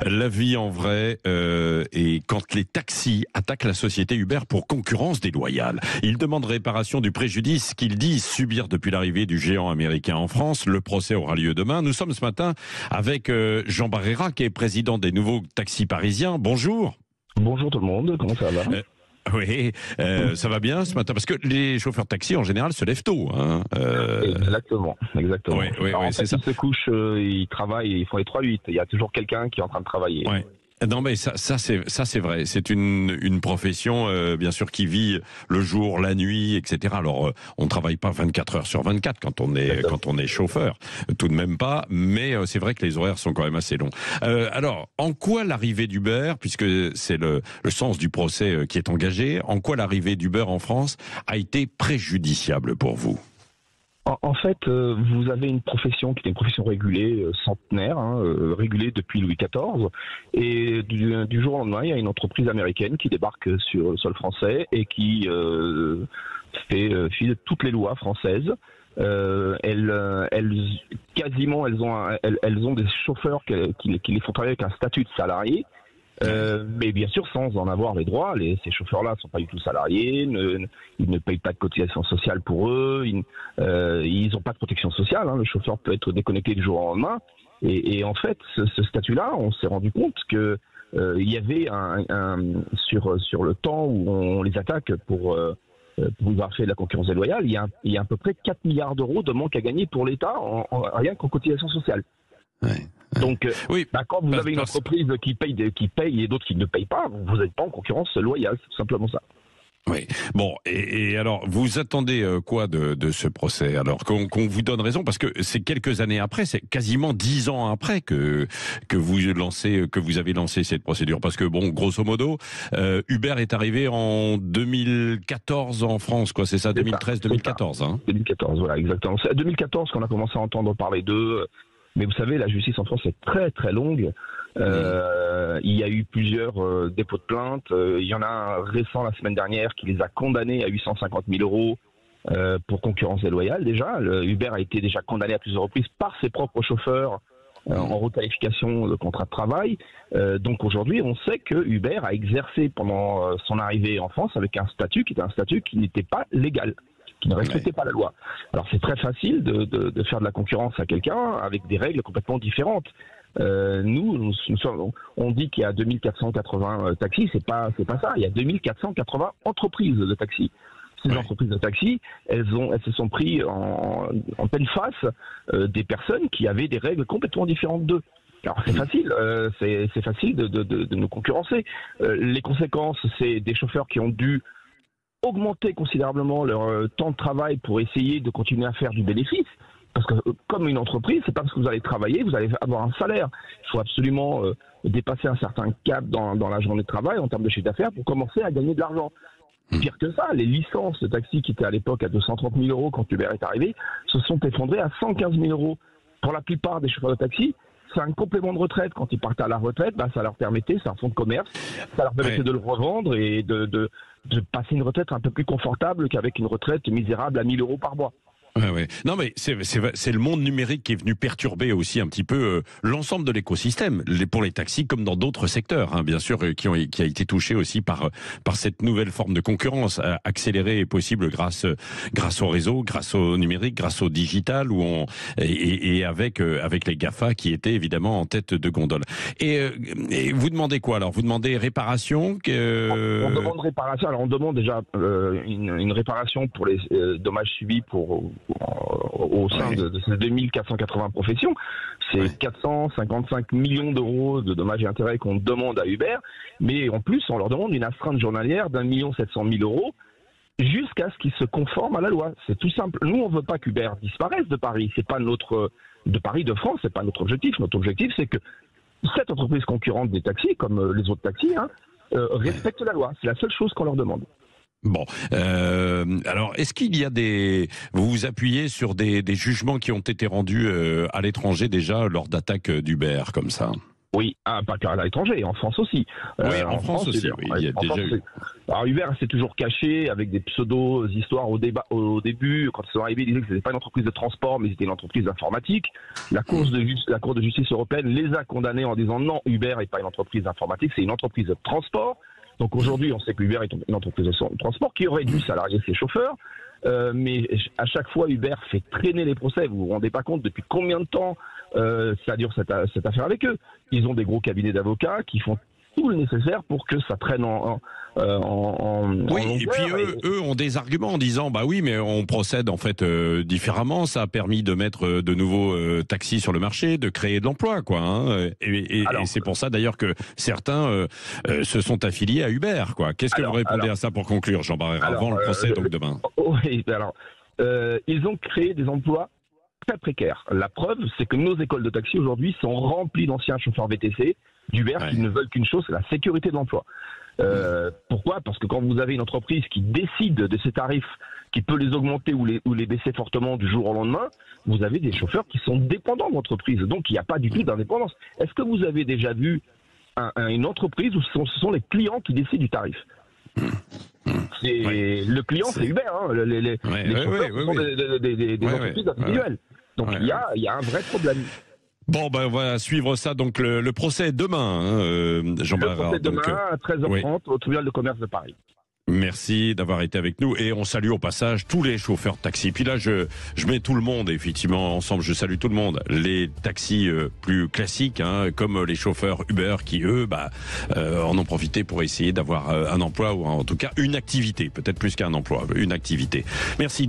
La vie en vrai et quand les taxis attaquent la société Uber pour concurrence déloyale. Ils demandent réparation du préjudice qu'ils disent subir depuis l'arrivée du géant américain en France. Le procès aura lieu demain. Nous sommes ce matin avec Jean Barrera, qui est président des nouveaux taxis parisiens. Bonjour. Bonjour tout le monde, comment ça va? Oui, ça va bien ce matin parce que les chauffeurs de taxi en général se lèvent tôt. Hein, Exactement. Oui, En fait, c'est ça. ils se couchent, ils travaillent, ils font les 3-8. Il y a toujours quelqu'un qui est en train de travailler. Ouais. Non mais ça c'est vrai. C'est une profession bien sûr qui vit le jour, la nuit, etc. Alors on travaille pas 24 heures sur 24 quand on est chauffeur, tout de même pas. Mais c'est vrai que les horaires sont quand même assez longs. Alors en quoi l'arrivée d'Uber, puisque c'est le sens du procès qui est engagé, en quoi l'arrivée d'Uber en France a été préjudiciable pour vous? En fait, vous avez une profession qui est une profession régulée, centenaire, régulée depuis Louis XIV. Et du jour au lendemain, il y a une entreprise américaine qui débarque sur le sol français et qui file toutes les lois françaises. Elles ont des chauffeurs qui les font travailler avec un statut de salarié. Mais bien sûr, sans en avoir les droits, ces chauffeurs-là ne sont pas du tout salariés, ils ne payent pas de cotisation sociale pour eux, ils n'ont pas de protection sociale. Le chauffeur peut être déconnecté du jour au lendemain. Et en fait, ce statut-là, on s'est rendu compte que il y avait sur le temps où on les attaque pour avoir fait de la concurrence déloyale, il y a à peu près 4 milliards d'euros de manque à gagner pour l'État rien qu'en cotisation sociale. Ouais. Donc, oui, quand vous avez une entreprise qui paye et d'autres qui ne payent pas, vous n'êtes pas en concurrence loyale, c'est tout simplement ça. Oui. Bon, et alors, vous attendez quoi de ce procès? Alors, qu'on vous donne raison, parce que c'est quelques années après, c'est quasiment 10 ans après que vous avez lancé cette procédure. Parce que bon, grosso modo, Uber est arrivé en 2014 en France, quoi. C'est ça, 2013-2014, hein? 2014, voilà, exactement. C'est à 2014 qu'on a commencé à entendre parler d'eux. Mais vous savez, la justice en France est très très longue. Il y a eu plusieurs dépôts de plainte. Il y en a un récent la semaine dernière qui les a condamnés à 850 000 euros pour concurrence déloyale déjà. Uber a été déjà condamné à plusieurs reprises par ses propres chauffeurs en requalification de contrat de travail. Donc aujourd'hui, on sait que Uber a exercé pendant son arrivée en France avec un statut qui était un statut qui n'était pas légal, qui ne respectait pas la loi. Alors c'est très facile de faire de la concurrence à quelqu'un avec des règles complètement différentes. On dit qu'il y a 2480 taxis, c'est pas ça. Il y a 2480 entreprises de taxis. Ces entreprises de taxis, elles se sont pris en pleine face des personnes qui avaient des règles complètement différentes d'eux. Alors c'est facile, c'est facile de nous concurrencer. Les conséquences, c'est des chauffeurs qui ont dû augmenter considérablement leur temps de travail pour essayer de continuer à faire du bénéfice. Parce que comme une entreprise, c'est pas parce que vous allez travailler, vous allez avoir un salaire. Il faut absolument dépasser un certain cap dans la journée de travail en termes de chiffre d'affaires pour commencer à gagner de l'argent. Pire que ça, les licences de taxi qui étaient à l'époque à 230 000 euros quand Uber est arrivé, se sont effondrées à 115 000 euros. Pour la plupart des chauffeurs de taxi, c'est un complément de retraite. Quand ils partaient à la retraite, ça leur permettait, c'est un fonds de commerce, ça leur permettait de le revendre et de passer une retraite un peu plus confortable qu'avec une retraite misérable à 1 000 euros par mois. Ouais. Non mais c'est le monde numérique qui est venu perturber aussi un petit peu l'ensemble de l'écosystème pour les taxis comme dans d'autres secteurs, hein, bien sûr, qui a été touché aussi par cette nouvelle forme de concurrence accélérée et possible grâce au réseau, grâce au numérique, grâce au digital et avec les GAFA qui étaient évidemment en tête de gondole. Et vous demandez quoi alors? Vous demandez réparation? On demande réparation. Alors on demande déjà une réparation pour les dommages subis au sein de ces 2480 professions. C'est 455 millions d'euros de dommages et intérêts qu'on demande à Uber, mais en plus on leur demande une astreinte journalière d'1,7 million € jusqu'à ce qu'ils se conforment à la loi. C'est tout simple. Nous on veut pas qu'Uber disparaisse de Paris. C'est pas de Paris, de France, c'est pas notre objectif. Notre objectif c'est que cette entreprise concurrente des taxis, comme les autres taxis, respecte la loi. C'est la seule chose qu'on leur demande. Bon, alors est-ce qu'il y a vous vous appuyez sur des jugements qui ont été rendus à l'étranger déjà lors d'attaques d'Uber comme ça? Oui, pas qu'à l'étranger, en France aussi. Oui, en France aussi. Oui, il y a déjà eu. Alors Uber s'est toujours caché avec des pseudo-histoires au début. Quand ils sont arrivés, ils disaient que ce n'était pas une entreprise de transport, mais c'était une entreprise d'informatique. La Cour de justice européenne les a condamnés en disant non, Uber n'est pas une entreprise d'informatique, c'est une entreprise de transport. Donc aujourd'hui, on sait que Uber est une entreprise de transport qui aurait dû salarier ses chauffeurs. Mais à chaque fois, Uber fait traîner les procès. Vous vous rendez pas compte depuis combien de temps ça dure cette affaire avec eux. Ils ont des gros cabinets d'avocats qui font tout le nécessaire pour que ça traîne en oui, et puis eux ont des arguments en disant bah oui, mais on procède en fait différemment. Ça a permis de mettre de nouveaux taxis sur le marché, de créer de l'emploi, quoi. Hein. Et c'est pour ça d'ailleurs que certains se sont affiliés à Uber, quoi. Qu'est-ce que vous répondez à ça pour conclure, Jean Barrère, avant le procès donc demain? Oui, alors ils ont créé des emplois très précaires. La preuve, c'est que nos écoles de taxi aujourd'hui sont remplies d'anciens chauffeurs VTC d'Uber qui ne veulent qu'une chose, c'est la sécurité de l'emploi. Pourquoi ? Parce que quand vous avez une entreprise qui décide de ses tarifs, qui peut les augmenter ou les baisser fortement du jour au lendemain, vous avez des chauffeurs qui sont dépendants de l'entreprise. Donc il n'y a pas du tout d'indépendance. Est-ce que vous avez déjà vu une entreprise où ce sont les clients qui décident du tarif ? Le client, c'est Uber. Hein. Les chauffeurs sont des entreprises individuelles. Donc il y a un vrai problème. Bon, ben on va suivre ça. Donc le procès est demain, Jean Barrère. Le procès demain à 13h30 au tribunal de commerce de Paris. Merci d'avoir été avec nous et on salue au passage tous les chauffeurs de taxi. Puis là, je mets tout le monde, effectivement, ensemble. Je salue tout le monde. Les taxis plus classiques, hein, comme les chauffeurs Uber qui, eux, en ont profité pour essayer d'avoir un emploi ou en tout cas une activité. Peut-être plus qu'un emploi, une activité. Merci.